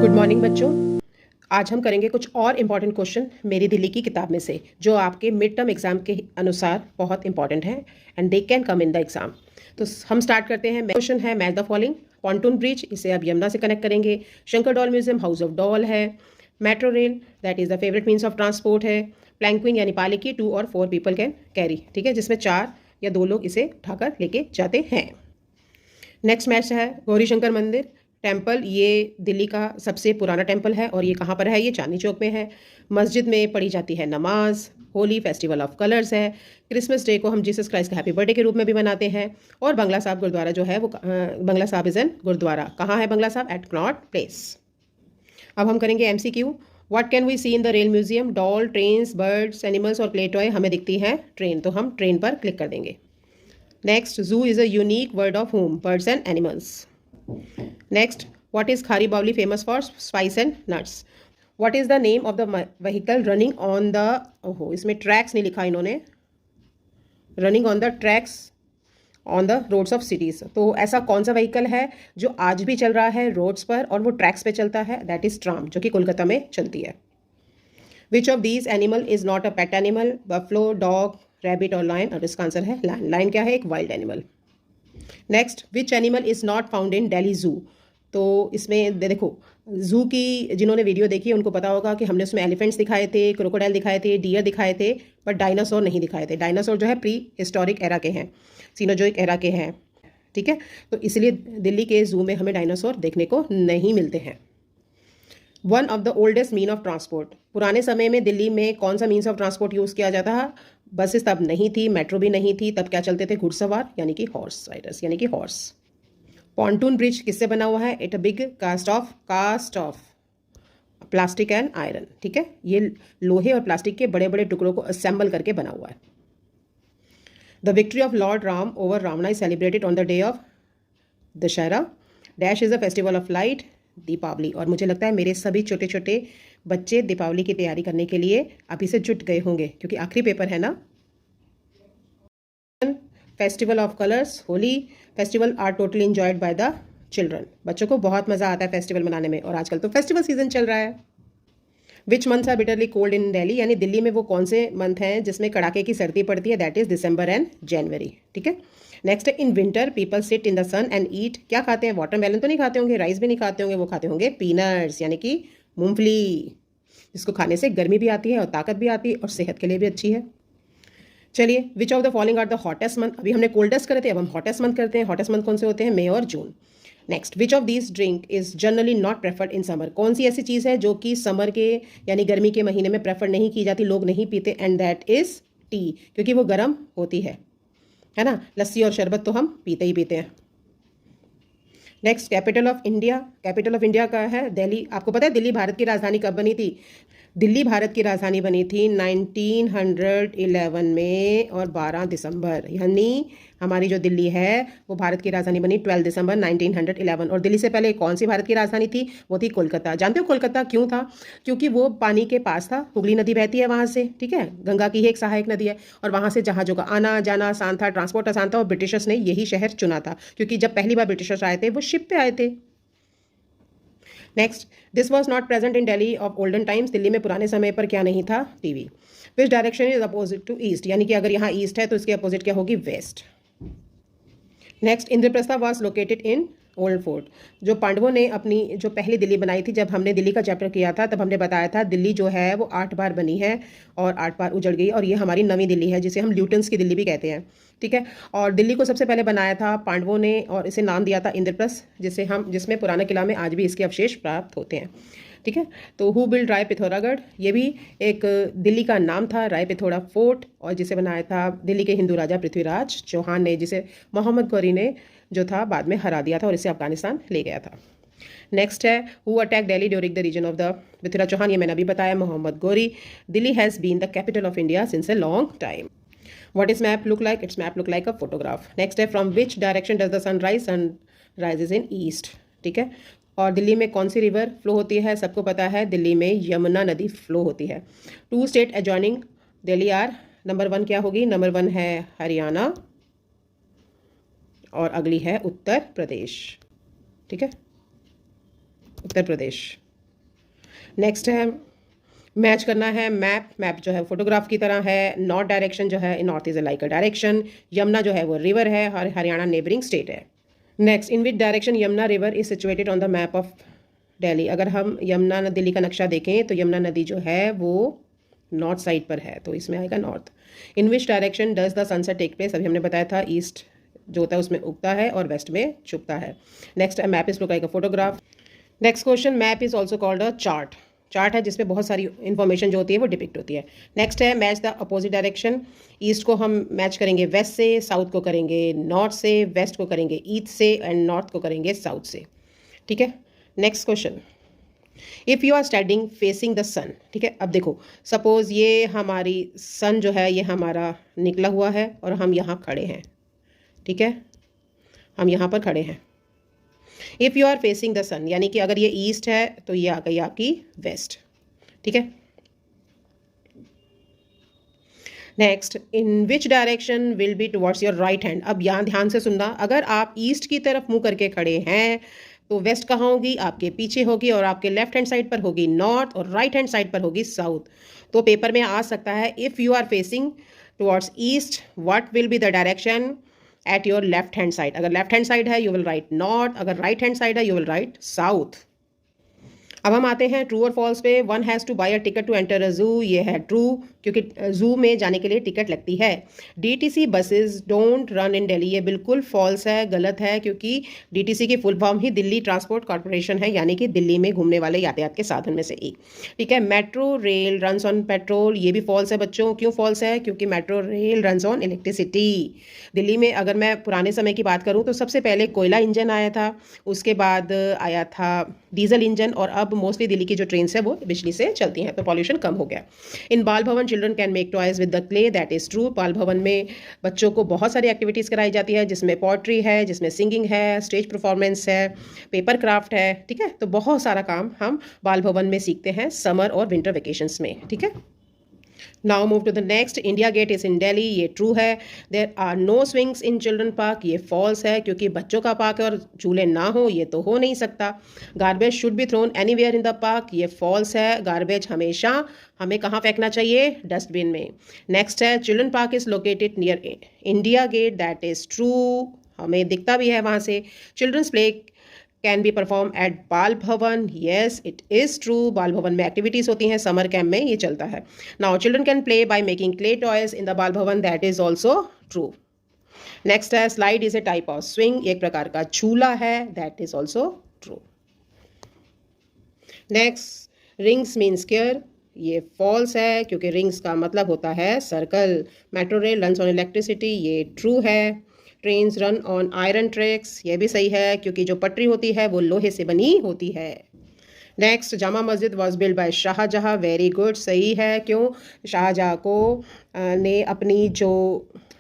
Good morning बच्चों। आज हम करेंगे कुछ और इम्पॉर्टेंट क्वेश्चन मेरी दिल्ली की किताब में से, जो आपके मिड टर्म एग्जाम के अनुसार बहुत इंपॉर्टेंट हैं and they can come in the exam. तो हम स्टार्ट करते हैं। क्वेश्चन है match the following. Pontoon bridge, इसे आप यमुना से कनेक्ट करेंगे। Shankar doll museum, house of doll है। Metro rail, that is the favourite means of transport है। प्लैंक्विन यानी पालिकी, 2 और 4 पीपल कैन कैरी, ठीक है, जिसमें 4 या 2 लोग इसे उठाकर लेके जाते हैं। नेक्स्ट मैच है गौरी शंकर मंदिर टेम्पल। ये दिल्ली का सबसे पुराना टेम्पल है और ये कहाँ पर है? ये चांदनी चौक में है। मस्जिद में पढ़ी जाती है नमाज। होली फेस्टिवल ऑफ कलर्स है। क्रिसमस डे को हम जीसस क्राइस्ट का हैप्पी बर्थडे के रूप में भी मनाते हैं। और बंगला साहब गुरुद्वारा जो है वो बंगला साहब इज एन गुरुद्वारा। कहाँ है बंगला साहब? एट कनॉट प्लेस। अब हम करेंगे MCQ। What can we see in the rail museum? Doll, trains, birds, animals और प्ले टॉय। हमें दिखती है ट्रेन, तो हम ट्रेन पर क्लिक कर देंगे। नेक्स्ट, जू is a unique word of home, birds and animals. Next, what is Khari Bauli famous for? Spice and nuts. What is the name of the vehicle running on the इसमें tracks नहीं लिखा इन्होंने, running on the tracks on the roads of cities। तो ऐसा कौन सा vehicle है जो आज भी चल रहा है रोड्स पर और वो ट्रैक्स पे चलता है? दैट इज ट्राम, जो कि कोलकाता में चलती है। Which of these animal is not a pet animal? Buffalo, dog, rabbit और लायन। और इसका आंसर है लायन। लायन क्या है? एक wild animal. Next, which animal is not found in Delhi जू? तो इसमें देखो, जू की जिन्होंने वीडियो देखी उनको पता होगा कि हमने उसमें एलिफेंट्स दिखाए थे, क्रोकोडाइल दिखाए थे, डियर दिखाए थे, पर डायनासोर नहीं दिखाए थे। डायनासोर जो है प्री हिस्टोरिक एरा के हैं, सीनोजोइक एरा के हैं, ठीक है। तो इसलिए दिल्ली के जू में हमें डायनासोर देखने को नहीं मिलते हैं। One of the oldest mean of transport. पुराने समय में दिल्ली में कौन सा मीन्स ऑफ ट्रांसपोर्ट यूज़ किया जाता है? बसेस तब नहीं थी, मेट्रो भी नहीं थी, तब क्या चलते थे? घुड़सवार यानी कि हॉर्स राइडर्स, यानी कि हॉर्स। पॉन्टून ब्रिज किससे बना हुआ है? It a big cast of plastic and iron, ठीक है। ये लोहे और प्लास्टिक के बड़े बड़े टुकड़ों को असेंबल करके बना हुआ है। The victory of lord Ram over Ravana is celebrated on the day of Dussehra. Dash is a festival of light, Deepawali. और मुझे लगता है मेरे सभी छोटे छोटे बच्चे दीपावली की तैयारी करने के लिए अभी से जुट गए होंगे, क्योंकि आखिरी पेपर है ना। Festival of colours, Holi festival are totally enjoyed by the children. बच्चों को बहुत मज़ा आता है फेस्टिवल मनाने में, और आजकल तो फेस्टिवल सीजन चल रहा है। Which months are bitterly cold in Delhi? यानी दिल्ली में वो कौन से मंथ हैं जिसमें कड़ाके की सर्दी पड़ती है? That is December and January, ठीक है। Next, in winter people sit in the sun and eat. क्या खाते हैं? वाटरमेलन तो नहीं खाते होंगे, राइस भी नहीं खाते होंगे, वो खाते होंगे पीनट्स यानी कि मूंगफली, जिसको खाने से गर्मी भी आती है और ताकत भी आती है और सेहत के लिए भी अच्छी है। चलिए, which of the following are the hottest month? अभी हमने कोल्डेस्ट करे थे, अब हम हॉटेस्ट मंथ करते हैं। हॉटेस्ट मंथ कौन से होते हैं? मई और जून। Next, which of this drink is generally not preferred in summer? कौन सी ऐसी चीज़ है जो कि समर के यानी गर्मी के महीने में प्रेफर नहीं की जाती, लोग नहीं पीते? एंड दैट इज टी, क्योंकि वो गर्म होती है ना। लस्सी और शरबत तो हम पीते ही पीते हैं। Next, capital of India. Capital of India का है दिल्ली। आपको पता है दिल्ली भारत की राजधानी कब बनी थी? दिल्ली भारत की राजधानी बनी थी 1911 में और 12 दिसंबर, यानी हमारी जो दिल्ली है वो भारत की राजधानी बनी 12 दिसंबर 1911। और दिल्ली से पहले कौन सी भारत की राजधानी थी? वो थी कोलकाता। जानते हो कोलकाता क्यों था? क्योंकि वो पानी के पास था, हुगली नदी बहती है वहाँ से, ठीक है, गंगा की ही एक सहायक नदी है, और वहाँ से जहाज़ों का आना जाना आसान था, ट्रांसपोर्ट आसान था, और ब्रिटिशर्स ने यही शहर चुना था, क्योंकि जब पहली बार ब्रिटिशर्स आए थे वो शिप पे आए थे। Next, this was not present in Delhi of olden times. Delhi में पुराने समय पर क्या नहीं था? TV. Which direction is opposite to east? यानी कि अगर यहाँ ईस्ट है तो इसके अपोजिट क्या होगी? West. Next, Indraprastha was located in old fort. जो पांडवों ने अपनी जो पहली दिल्ली बनाई थी, जब हमने दिल्ली का चैप्टर किया था तब हमने बताया था दिल्ली जो है वो 8 बार बनी है और 8 बार उजड़ गई, और ये हमारी नवी दिल्ली है, जिसे हम ल्यूटन्स की दिल्ली भी कहते हैं, ठीक है। और दिल्ली को सबसे पहले बनाया था पांडवों ने, और इसे नाम दिया था इंद्रप्रस्थ, जिसमें पुराना किला में आज भी इसके अवशेष प्राप्त होते हैं, ठीक है। तो हु बिल्ड राय पिथौरागढ़? ये भी एक दिल्ली का नाम था, राय पिथौरा फोर्ट, और जिसे बनाया था दिल्ली के हिंदू राजा पृथ्वीराज चौहान ने, जिसे मोहम्मद गौरी ने जो था बाद में हरा दिया था और इसे अफगानिस्तान ले गया था। नेक्स्ट है, who attack Delhi during the reign of the Prithviraj Chauhan? ये मैंने अभी बताया, Mohammad Ghori. Delhi has been the capital of India since a long time. What is map look like? Its map look like a photograph. Next है, from which direction does the sun rise? Sun rises in east, ठीक है। और दिल्ली में कौन सी river flow होती है? सबको पता है, दिल्ली में यमुना नदी फ्लो होती है। 2 state adjoining Delhi are. Number 1 क्या होगी? नंबर 1 है हरियाणा और अगली है उत्तर प्रदेश, ठीक है, उत्तर प्रदेश। नेक्स्ट है मैच करना है मैप। मैप जो है फोटोग्राफ की तरह है। नॉर्थ डायरेक्शन जो है north is like a direction. Yamuna जो है वो रिवर है और हरियाणा नेबरिंग स्टेट है। Next, in which direction Yamuna river is situated on the map of Delhi. अगर हम यमुना दिल्ली का नक्शा देखें तो यमुना नदी जो है वो नॉर्थ साइड पर है, तो इसमें आएगा north. In which direction does the sunset take place. अभी हमने बताया था ईस्ट जो होता है उसमें उगता है और वेस्ट में छुपता है। Next, map is look like a photograph. Next question, map is also called a chart. Chart है जिसमें बहुत सारी इंफॉर्मेशन जो होती है वो डिपिक्ट होती है। नेक्स्ट है match the opposite direction. East को हम मैच करेंगे वेस्ट से, साउथ को करेंगे नॉर्थ से, वेस्ट को करेंगे ईस्ट से एंड नॉर्थ को करेंगे साउथ से। ठीक है। Next question, if you are standing facing the sun. ठीक है, अब देखो सपोज ये हमारी सन जो है ये हमारा निकला हुआ है और हम यहाँ खड़े हैं। ठीक है, हम यहाँ पर खड़े हैं। If you are facing the sun यानी कि अगर ये ईस्ट है तो ये आ गई आपकी वेस्ट। ठीक है। Next, in which direction will be towards your right hand. अब यहाँ ध्यान से सुनना, अगर आप ईस्ट की तरफ मुंह करके खड़े हैं तो वेस्ट कहाँ होगी, आपके पीछे होगी, और आपके लेफ्ट हैंड साइड पर होगी नॉर्थ और राइट हैंड साइड पर होगी साउथ। तो पेपर में आ सकता है if you are facing towards east what will be the direction at your left hand side. अगर लेफ्ट हैंड साइड है यू विल राइट नॉर्थ, अगर राइट हैंड साइड है यू विल राइट साउथ। अब हम आते हैं ट्रू और false पे। One has to buy a ticket to enter a zoo. ये है ट्रू क्योंकि जू में जाने के लिए टिकट लगती है। DTC buses don't run in Delhi. ये बिल्कुल फॉल्स है, गलत है, क्योंकि डीटीसी की फुल फॉर्म ही दिल्ली ट्रांसपोर्ट कॉर्पोरेशन है, यानी कि दिल्ली में घूमने वाले यातायात के साधन में से एक। ठीक है। Metro rail runs on petrol. ये भी फॉल्स है बच्चों। क्यों फॉल्स है? क्योंकि metro rail runs on electricity. Delhi में अगर मैं पुराने समय की बात करूँ तो सबसे पहले कोयला इंजन आया था, उसके बाद आया था डीजल इंजन, और अब मोस्टली दिल्ली की जो ट्रेन है वो बिजली से चलती हैं, तो पॉल्यूशन कम हो गया। इन Bal Bhavan children can make toys with the clay. That is true. Bal Bhavan में बच्चों को बहुत सारी एक्टिविटीज़ कराई जाती है, जिसमें पोट्री है, जिसमें सिंगिंग है, स्टेज परफॉर्मेंस है, पेपर क्राफ्ट है। ठीक है, तो बहुत सारा काम हम बाल भवन में सीखते हैं समर और विंटर वेकेशंस में। ठीक है। Now move to the next. India Gate is in Delhi. ये ट्रू है। There are no swings in children park. ये फॉल्स है क्योंकि बच्चों का पार्क और झूले ना हो ये तो हो नहीं सकता। Garbage should be thrown anywhere in the park. ये फॉल्स है। गार्बेज हमेशा हमें कहाँ फेंकना चाहिए? डस्टबिन में। नेक्स्ट है children park is located near India Gate. That is true, हमें दिखता भी है वहाँ से। Childrens play can be perform at Bal Bhavan. Yes it is true. Bal Bhavan में एक्टिविटीज़ होती हैं, समर कैंप में ये चलता है। Now children can play by making clay toys in the Bal Bhavan. That is also true. Next है slide is a type of swing. एक प्रकार का झूला है। That is also true. Next, rings mean square. ये फॉल्स है क्योंकि रिंग्स का मतलब होता है circle. Metro rail runs on electricity. ये ट्रू है। Trains run on iron tracks. ये भी सही है क्योंकि जो पटरी होती है वो लोहे से बनी होती है। Next, Jama Masjid was build by Shahjahan. Very good, सही है। क्यों? शाहजहाँ को ने अपनी जो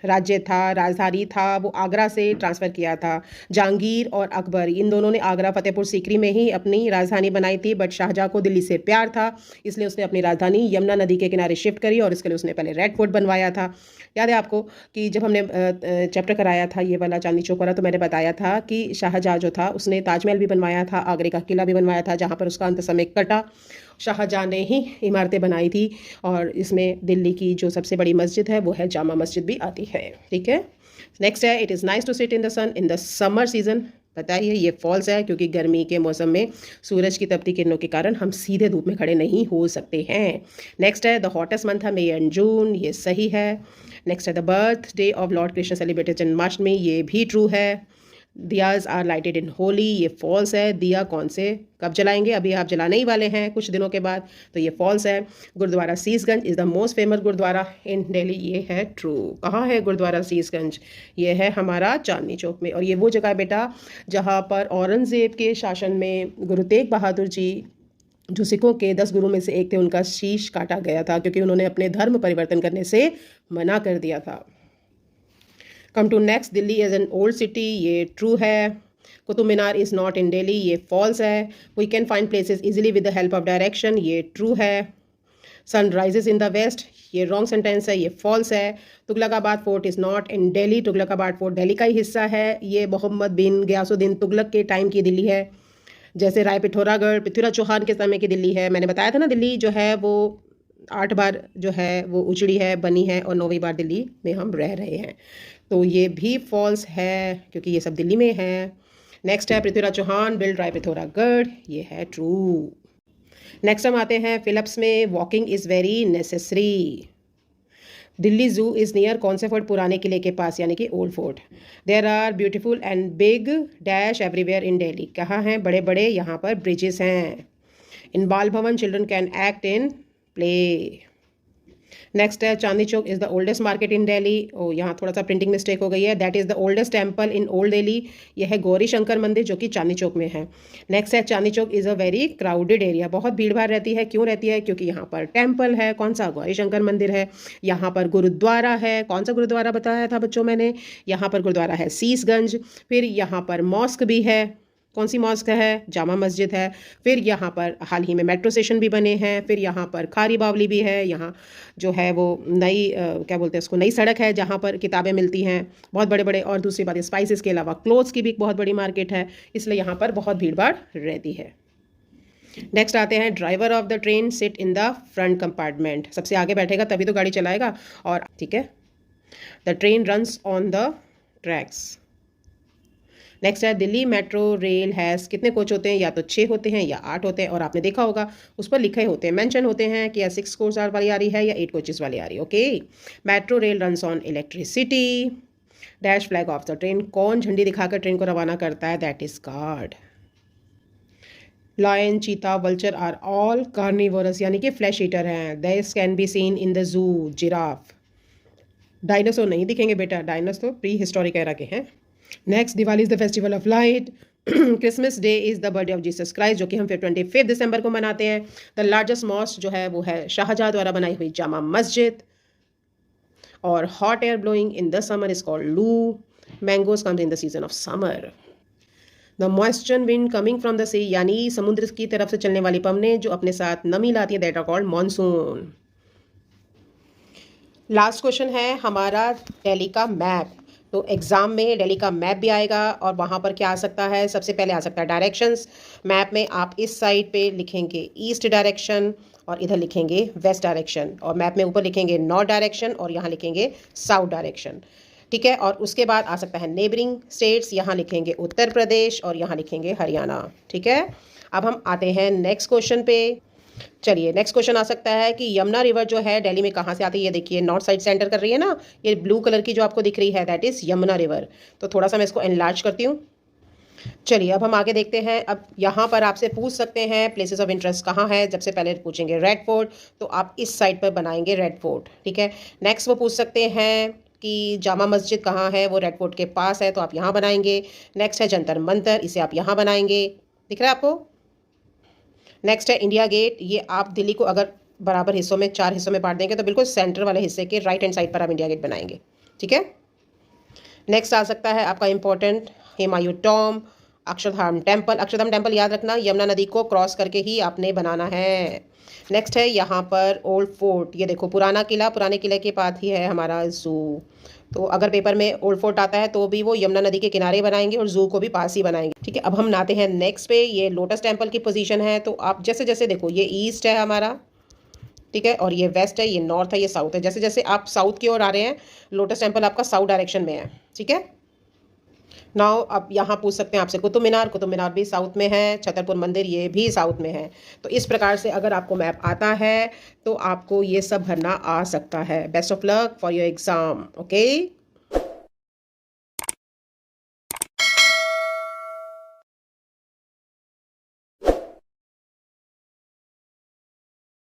राज्य था, राजधानी था, वो आगरा से ट्रांसफ़र किया था। जहांगीर और अकबर इन दोनों ने आगरा फतेहपुर सीकरी में ही अपनी राजधानी बनाई थी, बट शाहजहाँ को दिल्ली से प्यार था, इसलिए उसने अपनी राजधानी यमुना नदी के किनारे शिफ्ट करी और इसके लिए उसने पहले रेड फोर्ट बनवाया था। याद है आपको कि जब हमने चैप्टर कराया था ये वाला चांदनी चौक वाला, तो मैंने बताया था कि शाहजहाँ जो था उसने ताजमहल भी बनवाया था, आगरे का किला भी बनवाया था, जहाँ पर उसका अंत समय कटा। शाहजहाँ ने ही इमारतें बनाई थी, और इसमें दिल्ली की जो सबसे बड़ी मस्जिद है वो है जामा मस्जिद भी आती है। ठीक है। नेक्स्ट है it is nice to sit in the sun in the summer season. बताइए, ये फॉल्स है क्योंकि गर्मी के मौसम में सूरज की तपती किरणों के कारण हम सीधे धूप में खड़े नहीं हो सकते हैं। नेक्स्ट है द हॉटेस्ट मंथ है मई एंड जून। ये सही है। नेक्स्ट है the birth day of Lord Krishna celebrated Janmashtami. ये भी ट्रू है। दियाज आर लाइटेड इन होली। ये फॉल्स है। दिया कौन से कब जलाएंगे? अभी आप जलाने ही वाले हैं कुछ दिनों के बाद, तो ये फॉल्स है। Gurudwara Sisganj is the most famous gurudwara in Delhi. ये है ट्रू। कहाँ है गुरुद्वारा सीसगंज? ये है हमारा चांदनी चौक में, और ये वो जगह है बेटा जहाँ पर औरंगज़ेब के शासन में गुरु तेग बहादुर जी, जो सिखों के 10 गुरु में से एक थे, उनका शीश काटा गया था क्योंकि उन्होंने अपने धर्म परिवर्तन करने से मना कर दिया था। Come to next, Delhi as an old city. ये ट्रू है। Qutub Minar is not in Delhi. ये फॉल्स है। We can find places easily with the help of direction. ये ट्रू है। Sun rises in the west. ये रॉन्ग सेंटेंस है, ये फॉल्स है। Tughlakabad fort is not in Delhi. Tughlakabad fort Delhi का ही हिस्सा है। ये मोहम्मद बिन गयासुद्दीन तुगलक के टाइम की दिल्ली है। जैसे राय पिथौरागढ़ पृथ्वीराज चौहान के समय की दिल्ली है। मैंने बताया था ना, दिल्ली जो है वो 8 बार जो है वो उजड़ी है, बनी है, और 9वीं बार दिल्ली में हम रह रहे हैं। तो ये भी फॉल्स है क्योंकि ये सब दिल्ली में है। नेक्स्ट है पृथ्वीराज चौहान बिल्ड राय पिथौरागढ़, ये है ट्रू। नेक्स्ट हम आते हैं फिलिप्स में, walking is very necessary. Delhi जू इज़ नियर कौन से फोर्ट? पुराने किले के पास, यानी कि old fort. There are beautiful and big dash everywhere in Delhi. कहाँ हैं बड़े बड़े? यहाँ पर ब्रिजेस हैं। In Bal Bhavan children can act in play. Next है Chandni Chowk is the oldest market in Delhi. Oh, यहाँ थोड़ा सा प्रिंटिंग मिस्टेक हो गई है। That is the oldest temple in old Delhi. यह है गौरी शंकर मंदिर जो कि चांदनी चौक में है। नेक्स्ट है Chandni Chowk is a very crowded area. बहुत भीड़ भाड़ रहती है। क्यों रहती है? क्योंकि यहाँ पर टेम्पल है। कौन सा? गौरी शंकर मंदिर है। यहाँ पर गुरुद्वारा है। कौन सा गुरुद्वारा बताया था बच्चों मैंने? यहाँ पर गुरुद्वारा है सीसगंज। फिर यहाँ पर मॉस्क भी है। कौन सी मॉस्क है? जामा मस्जिद है। फिर यहाँ पर हाल ही में मेट्रो स्टेशन भी बने हैं। फिर यहाँ पर खारी बावली भी है। यहाँ जो है वो नई क्या बोलते हैं उसको, नई सड़क है जहाँ पर किताबें मिलती हैं बहुत बड़े बड़े। और दूसरी बात, स्पाइसेस के अलावा क्लोथ्स की भी एक बहुत बड़ी मार्केट है, इसलिए यहाँ पर बहुत भीड़ भाड़ रहती है। नेक्स्ट आते हैं driver of the train seat in the front compartment. सबसे आगे बैठेगा तभी तो गाड़ी चलाएगा। और ठीक है, the train runs on the tracks. Next है दिल्ली मेट्रो रेल हैज़ कितने कोच होते हैं? या तो 6 होते हैं या 8 होते हैं। और आपने देखा होगा उस पर लिखे होते हैं, मेंशन होते हैं कि या 6 कोच वाली आ रही है या 8 कोचेस वाली आ रही है। Okay, metro rail runs on electricity. Dash flag of the train. कौन झंडी दिखाकर ट्रेन को रवाना करता है? That is guard. लायन चीता वल्चर आर ऑल कार्निवोरस, यानी कि फ्लैश ईटर हैं। This can be seen in the zoo. Giraffe. Dinosaur नहीं दिखेंगे बेटा, डायनासोर प्री हिस्टोरिक एरा के हैं। Next, Diwali is the festival of light. Christmas day is the birthday of Jesus Christ, जो कि हम 25 दिसंबर को मनाते हैं। द लार्जेस्ट मॉस्क जो है वो है शाहजहाँ द्वारा बनाई हुई जामा मस्जिद। और hot air blowing in the summer is called loo. Mangoes comes in the season of summer. The moisture wind coming from the sea, यानी समुद्र की तरफ से चलने वाली पवनें जो अपने साथ नमी लाती है, that are called monsoon. Last question है हमारा दिल्ली का मैप। तो एग्ज़ाम में दिल्ली का मैप भी आएगा और वहाँ पर क्या आ सकता है? सबसे पहले आ सकता है डायरेक्शंस। मैप में आप इस साइड पे लिखेंगे ईस्ट डायरेक्शन और इधर लिखेंगे वेस्ट डायरेक्शन। और मैप में ऊपर लिखेंगे नॉर्थ डायरेक्शन और यहाँ लिखेंगे साउथ डायरेक्शन। ठीक है, और उसके बाद आ सकता है नेबरिंग स्टेट्स। यहाँ लिखेंगे उत्तर प्रदेश और यहाँ लिखेंगे हरियाणा। ठीक है, अब हम आते हैं नेक्स्ट क्वेश्चन पे। चलिए, नेक्स्ट क्वेश्चन आ सकता है कि यमुना रिवर जो है दिल्ली में कहाँ से आती है? ये देखिए नॉर्थ साइड से एंटर कर रही है ना, ये ब्लू कलर की जो आपको दिख रही है दैट इज़ यमुना रिवर। तो थोड़ा सा मैं इसको एनलार्ज करती हूँ। चलिए अब हम आगे देखते हैं। अब यहाँ पर आपसे पूछ सकते हैं प्लेसेस ऑफ इंटरेस्ट कहाँ है। जब से पहले पूछेंगे रेड फोर्ट, तो आप इस साइड पर बनाएंगे रेड फोर्ट। ठीक है, नेक्स्ट वो पूछ सकते हैं कि जामा मस्जिद कहाँ है? वो रेड फोर्ट के पास है, तो आप यहाँ बनाएंगे। नेक्स्ट है जंतर मंतर, इसे आप यहाँ बनाएंगे। दिख रहा है आपको? नेक्स्ट है इंडिया गेट। ये आप दिल्ली को अगर बराबर हिस्सों में 4 हिस्सों में बांट देंगे तो बिल्कुल सेंटर वाले हिस्से के राइट हैंड साइड पर आप इंडिया गेट बनाएंगे। ठीक है, नेक्स्ट आ सकता है आपका important Humayun tomb, Akshardham temple. Akshardham temple याद रखना यमुना नदी को क्रॉस करके ही आपने बनाना है। नेक्स्ट है यहाँ पर ओल्ड फोर्ट। ये देखो पुराना किला, पुराने किले के पास ही है हमारा जू। तो अगर पेपर में ओल्ड फोर्ट आता है तो भी वो यमुना नदी के किनारे बनाएंगे और जू को भी पास ही बनाएंगे। ठीक है, अब हम आते हैं नेक्स्ट पे। ये लोटस टेम्पल की पोजीशन है। तो आप जैसे जैसे देखो, ये ईस्ट है हमारा, ठीक है, और ये वेस्ट है, ये नॉर्थ है, ये साउथ है। जैसे जैसे आप साउथ की ओर आ रहे हैं, लोटस टेम्पल आपका साउथ डायरेक्शन में है। ठीक है, नाउ अब यहाँ पूछ सकते हैं आपसे कुतुब मीनार। कुतुब मीनार भी साउथ में है। छतरपुर मंदिर ये भी साउथ में है। तो इस प्रकार से अगर आपको मैप आता है तो आपको ये सब भरना आ सकता है। Best of luck for your exam. Okay.